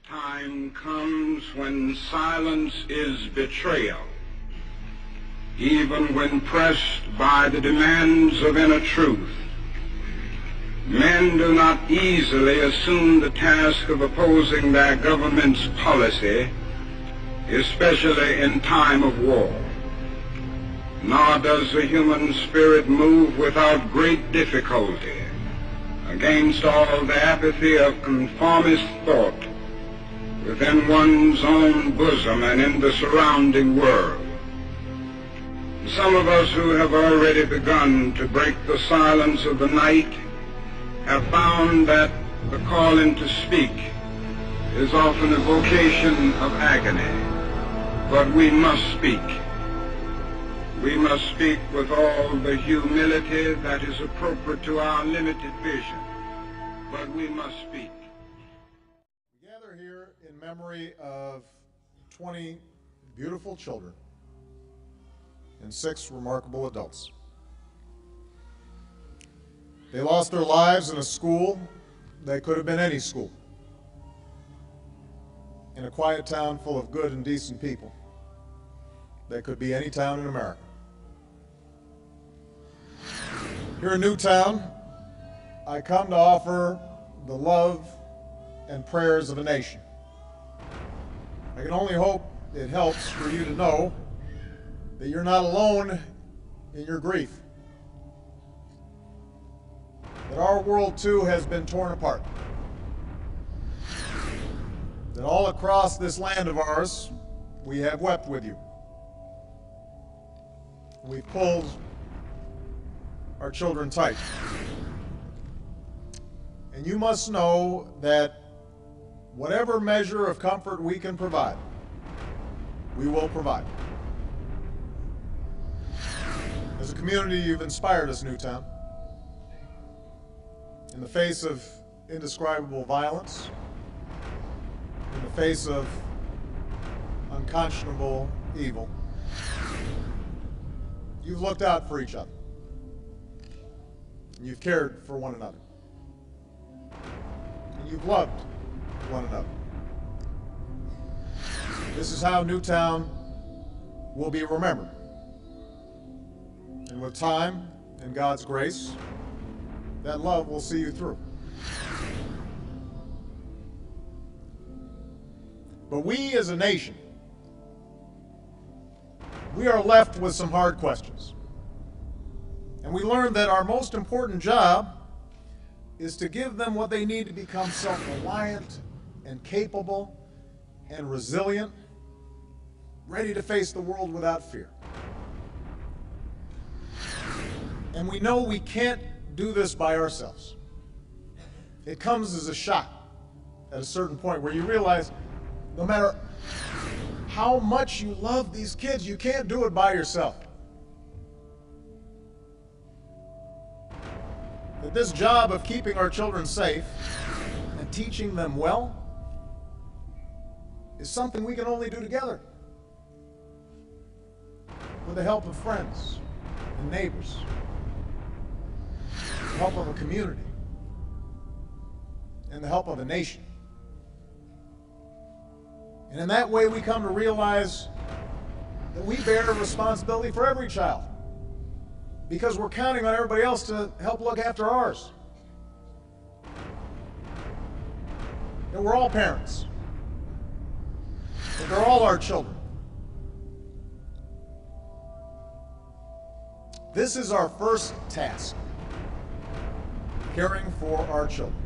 Time comes when silence is betrayal, even when pressed by the demands of inner truth. Men do not easily assume the task of opposing their government's policy, especially in time of war. Nor does the human spirit move without great difficulty against all the apathy of conformist thought within one's own bosom and in the surrounding world. Some of us who have already begun to break the silence of the night have found that the calling to speak is often a vocation of agony. But we must speak. We must speak with all the humility that is appropriate to our limited vision. But we must speak. We gather here in memory of 20 beautiful children and 6 remarkable adults. They lost their lives in a school that could have been any school, in a quiet town full of good and decent people that could be any town in America. Here in Newtown, I come to offer the love and prayers of a nation. I can only hope it helps for you to know that you're not alone in your grief. That our world too has been torn apart. That all across this land of ours, we have wept with you. We've pulled our children tight. And you must know that whatever measure of comfort we can provide, we will provide. As a community, you've inspired us, Newtown. In the face of indescribable violence, in the face of unconscionable evil, you've looked out for each other. And you've cared for one another. And you've loved one another. This is how Newtown will be remembered. And with time and God's grace, that love will see you through. But we as a nation, we are left with some hard questions. And we learned that our most important job is to give them what they need to become self-reliant and capable and resilient, ready to face the world without fear. And we know we can't do this by ourselves. It comes as a shock at a certain point where you realize no matter how much you love these kids, you can't do it by yourself. That this job of keeping our children safe and teaching them well is something we can only do together, with the help of friends and neighbors, the help of a community, and the help of a nation. And in that way, we come to realize that we bear a responsibility for every child, because we're counting on everybody else to help look after ours. And we're all parents. And they're all our children. This is our first task, caring for our children.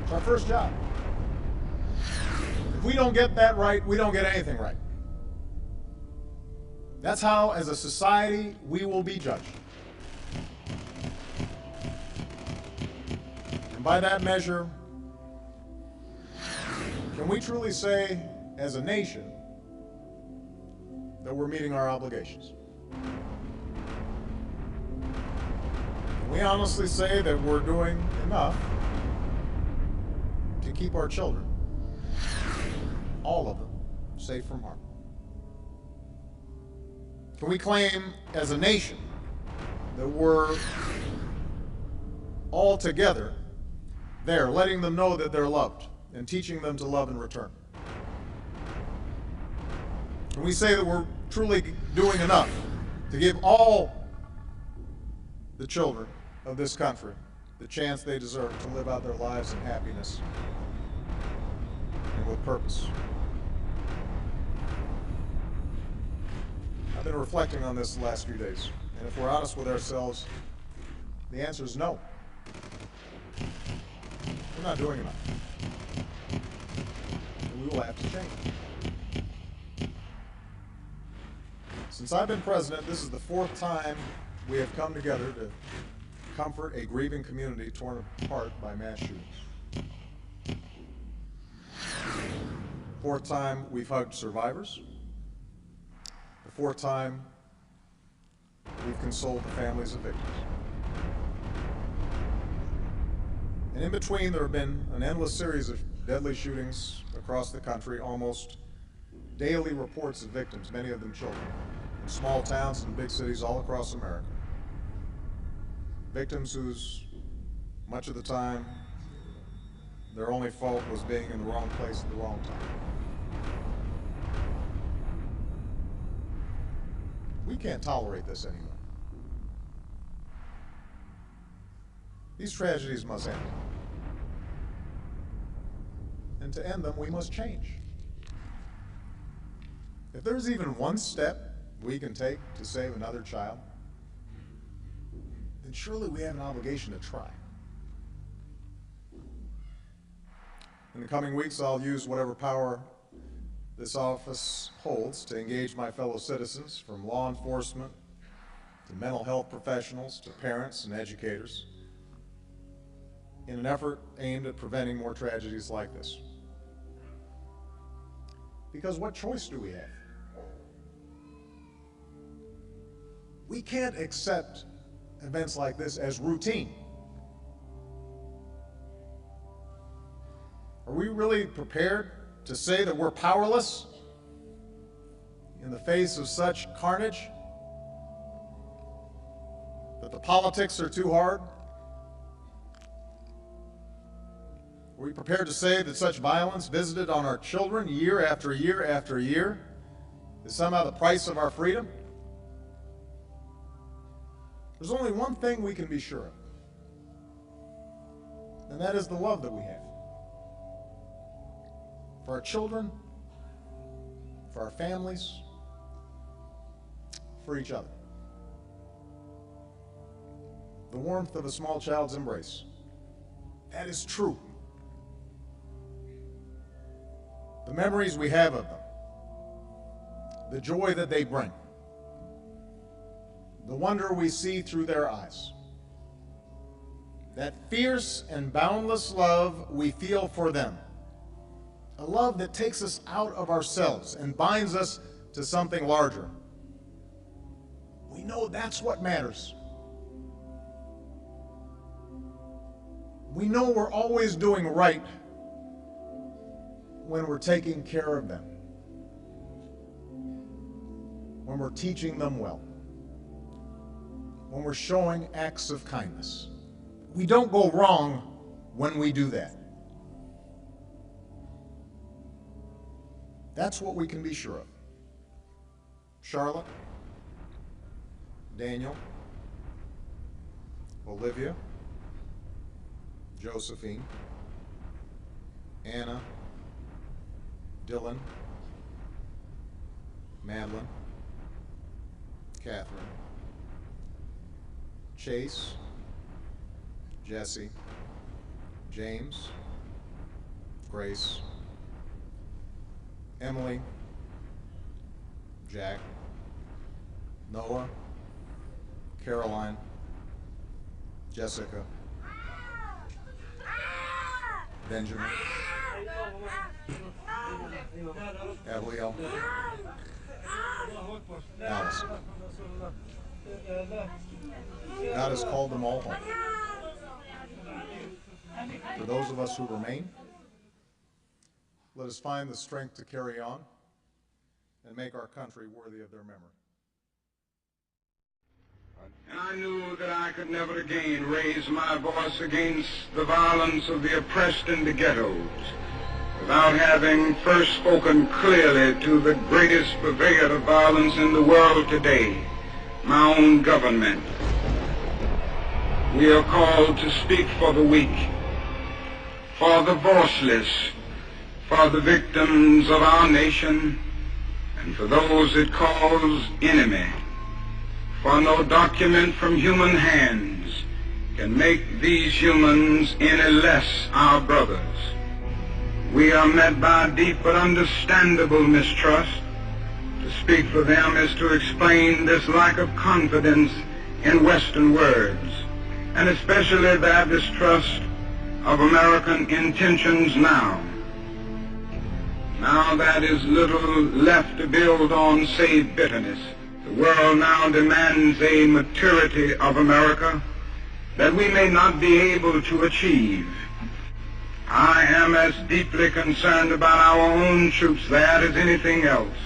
It's our first job. If we don't get that right, we don't get anything right. That's how, as a society, we will be judged. And by that measure, can we truly say, as a nation, that we're meeting our obligations? Can we honestly say that we're doing enough to keep our children, all of them, safe from harm? Can we claim as a nation that we're all together there, letting them know that they're loved and teaching them to love in return. And we say that we're truly doing enough to give all the children of this country the chance they deserve to live out their lives in happiness and with purpose. I've been reflecting on this the last few days, and if we're honest with ourselves, the answer is no. We're not doing enough. And we will have to change. Since I've been president, this is the fourth time we have come together to comfort a grieving community torn apart by mass shootings. Fourth time we've hugged survivors. The fourth time we've consoled the families of victims. And in between, there have been an endless series of deadly shootings across the country, almost daily reports of victims, many of them children, in small towns and big cities all across America. Victims whose, much of the time, their only fault was being in the wrong place at the wrong time. We can't tolerate this anymore. These tragedies must end. And to end them, we must change. If there's even one step we can take to save another child, then surely we have an obligation to try. In the coming weeks, I'll use whatever power this office holds to engage my fellow citizens, from law enforcement to mental health professionals to parents and educators, in an effort aimed at preventing more tragedies like this. Because what choice do we have? We can't accept events like this as routine. Are we really prepared to say that we're powerless in the face of such carnage? That the politics are too hard? Are we prepared to say that such violence visited on our children year after year after year is somehow the price of our freedom? There's only one thing we can be sure of, and that is the love that we have for our children, for our families, for each other. The warmth of a small child's embrace. That is true. The memories we have of them, the joy that they bring, the wonder we see through their eyes, that fierce and boundless love we feel for them, a love that takes us out of ourselves and binds us to something larger. We know that's what matters. We know we're always doing right when we're taking care of them, when we're teaching them well, when we're showing acts of kindness. We don't go wrong when we do that. That's what we can be sure of. Charlotte, Daniel, Olivia, Josephine, Anna, Dylan, Madeline, Catherine, Chase, Jesse, James, Grace, Emily, Jack, Noah, Caroline, Jessica, Benjamin, Abigail, Alice. God has called them all home. For those of us who remain, let us find the strength to carry on and make our country worthy of their memory. And I knew that I could never again raise my voice against the violence of the oppressed in the ghettos without having first spoken clearly to the greatest purveyor of violence in the world today, my own government. We are called to speak for the weak, for the voiceless, for the victims of our nation, and for those it calls enemy. For no document from human hands can make these humans any less our brothers. We are met by deep but understandable mistrust. To speak for them is to explain this lack of confidence in Western words, and especially their distrust of American intentions now. Now that is little left to build on save bitterness. The world now demands a maturity of America that we may not be able to achieve. I am as deeply concerned about our own troops there as anything else,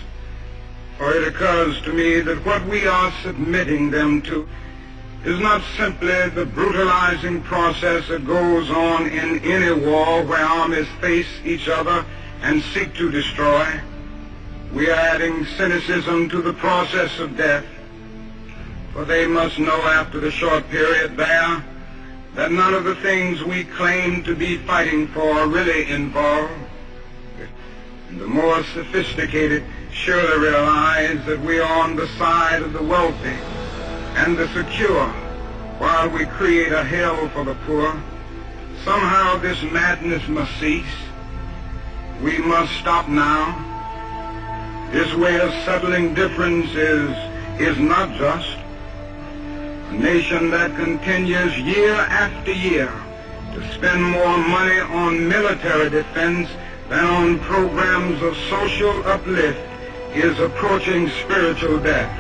for it occurs to me that what we are submitting them to is not simply the brutalizing process that goes on in any war where armies face each other and seek to destroy. We are adding cynicism to the process of death, for they must know after the short period there that none of the things we claim to be fighting for are really involved. And the more sophisticated surely realize that we are on the side of the wealthy and the secure while we create a hell for the poor. Somehow this madness must cease. We must stop now. This way of settling differences is not just. A nation that continues year after year to spend more money on military defense than on programs of social uplift is approaching spiritual death.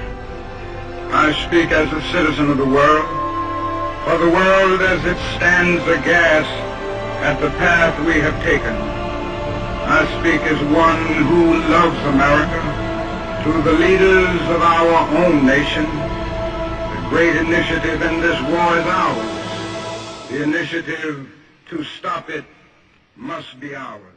I speak as a citizen of the world, for the world as it stands aghast at the path we have taken. I speak as one who loves America. To the leaders of our own nation, the great initiative in this war is ours. The initiative to stop it must be ours.